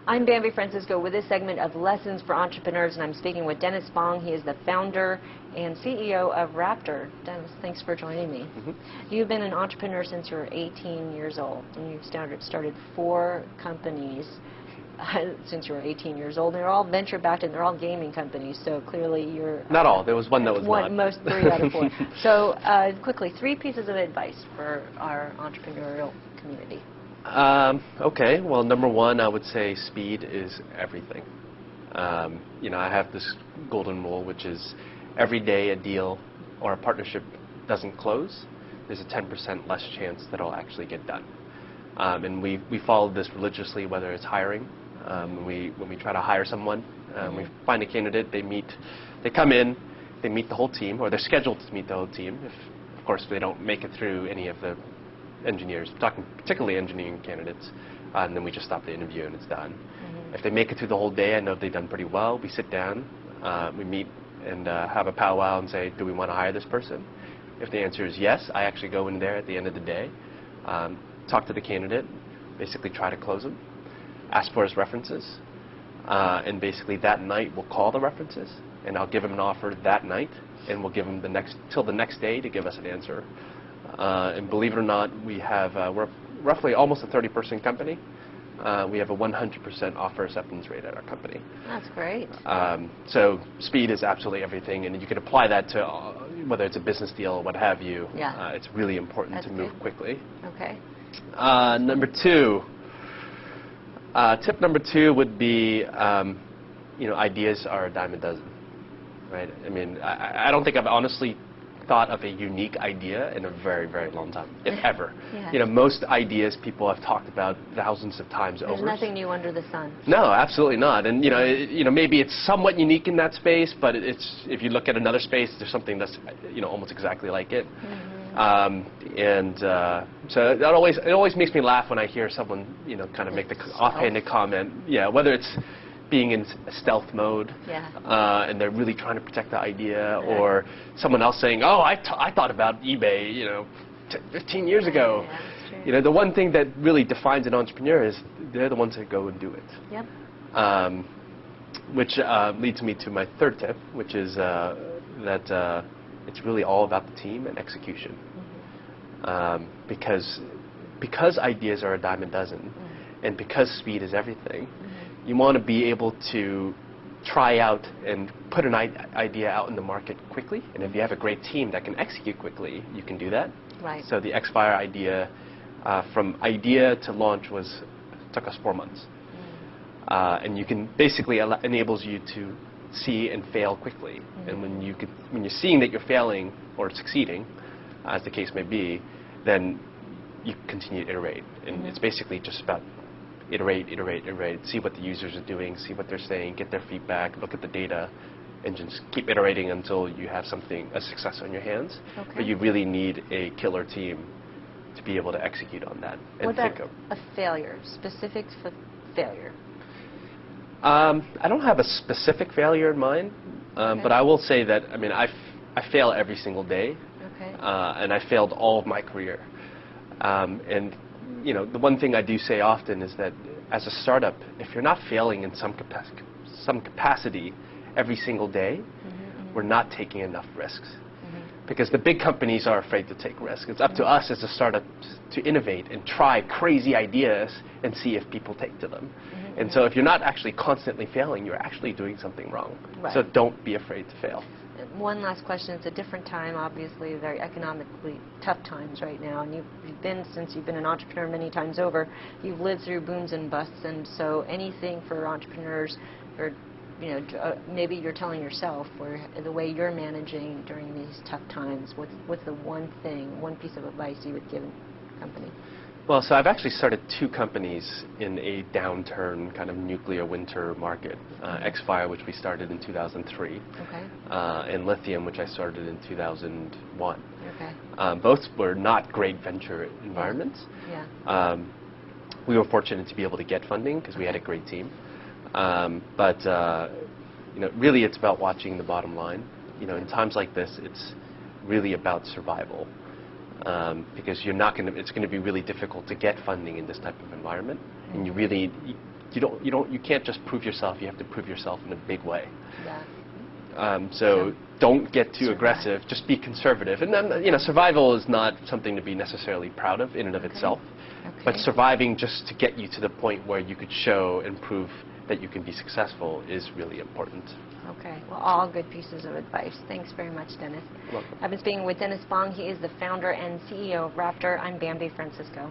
I'm Bambi Francisco with this segment of Lessons for Entrepreneurs, and I'm speaking with Dennis Fong. He is the founder and CEO of Raptor. Dennis, thanks for joining me. You've been an entrepreneur since you were 18 years old, and you've started 4 companies since you were 18 years old. They're all venture-backed, and they're all gaming companies, so clearly you're... Not all. There was one that was not. Most 3 out of 4. So quickly, 3 pieces of advice for our entrepreneurial community. Okay, well, number 1, I would say speed is everything. You know, I have this golden rule, which is every day a deal or a partnership doesn't close, there's a 10% less chance that it'll actually get done. And we follow this religiously, whether it's hiring. When we try to hire someone, we find a candidate, they come in, they meet the whole team, or they're scheduled to meet the whole team. If, of course, they don't make it through any of the engineers, talking particularly engineering candidates, and then we just stop the interview and it's done. If they make it through the whole day, I know they've done pretty well. We sit down, we meet and have a powwow and say, do we want to hire this person? If the answer is yes, I actually go in there at the end of the day, talk to the candidate, basically try to close him, ask for his references, and basically that night we'll call the references and I'll give him an offer that night, and we'll give him till the next day to give us an answer. And believe it or not, we're roughly almost a 30-person company. We have a 100% offer acceptance rate at our company. That's great. So speed is absolutely everything, and you can apply that to whether it's a business deal or what have you. Yeah. It's really important to move quickly. Okay. Number 2. Tip number 2 would be, you know, ideas are a dime a dozen, right? I mean, I don't think I've honestly thought of a unique idea in a very, very long time, if ever. Yeah. You know, most ideas people have talked about thousands of times over. There's nothing new under the sun. No, absolutely not. And you know, maybe it's somewhat unique in that space, but if you look at another space, there's something that's almost exactly like it. So it always makes me laugh when I hear someone kind of make the offhanded comment, whether it's being in stealth mode, and they're really trying to protect the idea, or someone else saying, "Oh, I thought about eBay, 15 years ago." Yeah, that's true. The one thing that really defines an entrepreneur is they're the ones that go and do it. Yep. Which leads me to my third tip, which is that it's really all about the team and execution. Because ideas are a dime a dozen, and because speed is everything, you want to be able to try out and put an idea out in the market quickly. And if you have a great team that can execute quickly, you can do that. Right. So the Xfire idea, from idea to launch, took us 4 months. And you can basically enables you to see and fail quickly. And when you're seeing that you're failing or succeeding, as the case may be, then you continue to iterate. And it's basically just about iterate, see what the users are doing, see what they're saying, get their feedback, look at the data, and just keep iterating until you have a success on your hands. Okay. But you really need a killer team to be able to execute on that. What about a failure, specific failure? I don't have a specific failure in mind, but I will say that, I fail every single day, and I failed all of my career. And the one thing I do say often is that as a startup, if you're not failing in some capacity every single day, we're not taking enough risks. Because the big companies are afraid to take risks. It's up to us as a startup to innovate and try crazy ideas and see if people take to them. And so if you're not actually constantly failing, you're actually doing something wrong. Right. So don't be afraid to fail. One last question. It's a different time, obviously, very economically tough times right now. And since you've been an entrepreneur many times over, you've lived through booms and busts. And so anything for entrepreneurs, or maybe you're telling yourself, or the way you're managing during these tough times, what's the one piece of advice you would give a company? Well, so I've actually started 2 companies in a downturn kind of nuclear winter market. Xfire, which we started in 2003, and Lithium, which I started in 2001. Both were not great venture environments. We were fortunate to be able to get funding because we had a great team. But really it's about watching the bottom line. In times like this, it's really about survival. Because it's going to be really difficult to get funding in this type of environment, and you really you can't just prove yourself. You have to prove yourself in a big way. Yeah. So don't get too aggressive. Just be conservative. And then, survival is not something to be necessarily proud of in and of itself. Okay. But surviving just to get you to the point where you could show and prove that you can be successful is really important. Okay. Well, all good pieces of advice. Thanks very much, Dennis. You're welcome. I've been speaking with Dennis Fong. He is the founder and CEO of Raptor. I'm Bambi Francisco.